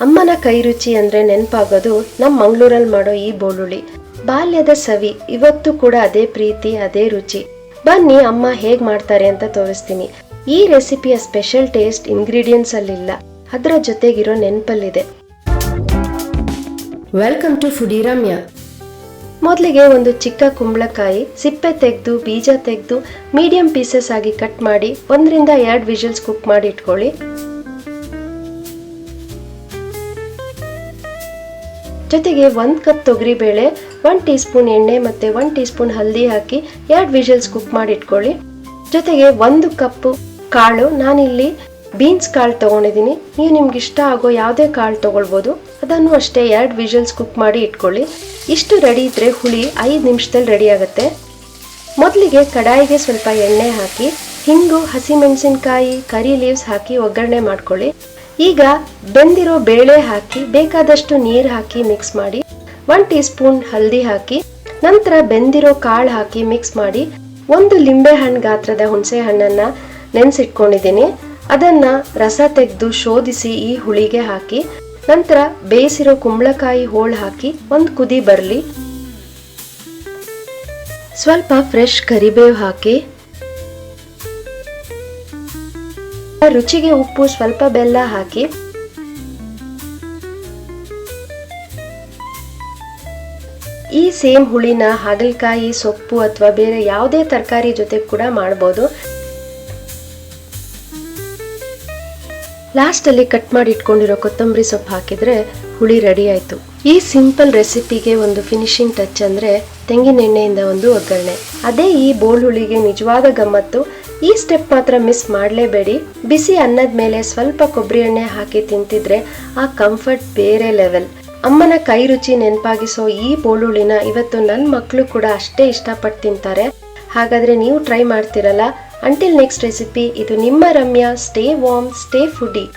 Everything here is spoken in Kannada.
ಅಮ್ಮನ ಕೈ ರುಚಿ ಅಂದ್ರೆ ನೆನಪಾಗೋದು ನಮ್ಮ ಮಂಗಳೂರಲ್ಲಿ ಮಾಡೋ ಈ ಬೋಳುಳಿ. ಬಾಲ್ಯದ ಸವಿ, ಇವತ್ತು ಕೂಡ ಅದೇ ಪ್ರೀತಿ, ಅದೇ ರುಚಿ. ಬನ್ನಿ ಅಮ್ಮ ಹೇಗ್ ಮಾಡ್ತಾರೆ ಅಂತ ತೋರಿಸ್ತೀನಿ. ಈ ರೆಸಿಪಿಯ ಸ್ಪೆಷಲ್ ಟೇಸ್ಟ್ ಇಂಗ್ರೀಡಿಯೆಂಟ್ಸ್ ಅಲ್ಲಿಲ್ಲ, ಅದರ ಜೊತೆಗಿರೋ ನೆನಪಲ್ಲಿದೆ. Welcome to foodie Ramya. ಮೊದಲಿಗೆ ಒಂದು ಚಿಕ್ಕ ಕುಂಬಳಕಾಯಿ ಸಿಪ್ಪೆ ತೆಗೆದು ಬೀಜ ತೆಗೆದು ಮೀಡಿಯಂ ಪೀಸಸ್ ಆಗಿ ಕಟ್ ಮಾಡಿ 1 ರಿಂದ 2 ವಿಷಲ್ಸ್ ಕುಕ್ ಮಾಡಿ ಇಟ್ಕೊಳ್ಳಿ. ಜೊತೆಗೆ 1 ಕಪ್ ತೊಗರಿಬೇಳೆ, 1 ಟೀ ಸ್ಪೂನ್ ಎಣ್ಣೆ ಮತ್ತೆ 1 ಟೀ ಸ್ಪೂನ್ ಹಲ್ದಿ ಹಾಕಿ 2 ವಿಷಲ್ಸ್ ಕುಕ್ ಮಾಡಿ ಇಟ್ಕೊಳ್ಳಿ. ಜೊತೆಗೆ 1 ಕಪ್ ಕಾಳು, ನಾನಿಲ್ಲಿ ಬೀನ್ಸ್ ಕಾಳು ತಗೊಂಡಿದ್ದೀನಿ. ನೀವು ನಿಮ್ಗೆ ಇಷ್ಟ ಆಗೋ ಯಾವುದೇ ಕಾಳು ತಗೊಳ್ಬೋದು. ಅದನ್ನು ಅಷ್ಟೇ 2 ವಿಷಲ್ಸ್ ಕುಕ್ ಮಾಡಿ ಇಟ್ಕೊಳ್ಳಿ. ಇಷ್ಟು ರೆಡಿ ಇದ್ರೆ ಹುಳಿ 5 ನಿಮಿಷದಲ್ಲಿ ರೆಡಿ ಆಗುತ್ತೆ. ಮೊದಲಿಗೆ ಕಡಾಯಿಗೆ ಸ್ವಲ್ಪ ಎಣ್ಣೆ ಹಾಕಿ ಹಿಂಗು, ಹಸಿಮೆಣಸಿನಕಾಯಿ, ಕರಿ ಲೀವ್ಸ್ ಹಾಕಿ ಒಗ್ಗರಣೆ ಮಾಡ್ಕೊಳ್ಳಿ. ಈಗ ಬೆಂದಿರೋ ಬೇಳೆ ಹಾಕಿ ಬೇಕಾದಷ್ಟು ನೀರು ಹಾಕಿ ಮಿಕ್ಸ್ ಮಾಡಿ 1 ಟೀ ಸ್ಪೂನ್ ಹಲ್ದಿ ಹಾಕಿ ನಂತರ ಬೆಂದಿರೋ ಕಾಳು ಹಾಕಿ ಮಿಕ್ಸ್ ಮಾಡಿ 1 ಲಿಂಬೆ ಹಣ್ಣು ಗಾತ್ರದ ಹುಣಸೆ ಹಣ್ಣನ್ನ ನೆನೆಸಿಟ್ಕೊಂಡಿದ್ದೀನಿ. ಅದನ್ನ ರಸ ತೆಗೆದು ಶೋಧಿಸಿ ಈ ಹುಳಿಗೆ ಹಾಕಿ ನಂತರ ಬೇಯಿಸಿರೋ ಕುಂಬಳಕಾಯಿ ಹೋಳು ಹಾಕಿ 1 ಕುದಿ ಬರಲಿ. ಸ್ವಲ್ಪ ಫ್ರೆಶ್ ಕರಿಬೇವು ಹಾಕಿ, ರುಚಿಗೆ ಉಪ್ಪು, ಸ್ವಲ್ಪ ಬೆಲ್ಲ ಹಾಕಿ ಈ ಸೇಮ್ ಹುಳಿನ ಹಾಗಲಕಾಯಿ, ಸೊಪ್ಪು ಅಥವಾ ಬೇರೆ ಯಾವುದೇ ತರಕಾರಿ ಜೊತೆ ಕೂಡ ಮಾಡಬಹುದು. ಲಾಸ್ಟ್ ಅಲ್ಲಿ ಕಟ್ ಮಾಡಿ ಇಟ್ಕೊಂಡಿರೋ ಕೊತ್ತಂಬರಿ ಸೊಪ್ಪು ಹಾಕಿದ್ರೆ ಹುಳಿ ರೆಡಿ ಆಯ್ತು. ಈ ಸಿಂಪಲ್ ರೆಸಿಪಿಗೆ ಒಂದು ಫಿನಿಶಿಂಗ್ ಟಚ್ ಅಂದ್ರೆ ತೆಂಗಿನ ಎಣ್ಣೆಯಿಂದ ಒಂದು ಒಗ್ಗರಣೆ. ಅದೇ ಈ ಬೋಳ್ ಹುಳಿಗೆ ನಿಜವಾದ ಗಮ್ಮತ್ತು. ಈ ಸ್ಟೆಪ್ ಮಾತ್ರ ಮಿಸ್ ಮಾಡಲೇಬೇಡಿ. ಬಿಸಿ ಅನ್ನದ ಮೇಲೆ ಸ್ವಲ್ಪ ಕೊಬ್ಬರಿ ಎಣ್ಣೆ ಹಾಕಿ ತಿಂತಿದ್ರೆ ಆ ಕಂಫರ್ಟ್ ಬೇರೆ ಲೆವೆಲ್. ಅಮ್ಮನ ಕೈ ರುಚಿ ನೆನಪಾಗಿಸೋ ಈ ಬೋಳುಳಿನ ಇವತ್ತು ನನ್ನ ಮಕ್ಕಳು ಕೂಡ ಅಷ್ಟೇ ಇಷ್ಟಪಟ್ಟು ತಿಂತಾರೆ. ಹಾಗಾದ್ರೆ ನೀವು ಟ್ರೈ ಮಾಡ್ತಿರಲ್ಲ. Until next recipe, ಇದು ನಿಮ್ಮ Ramya. Stay warm, stay foodie.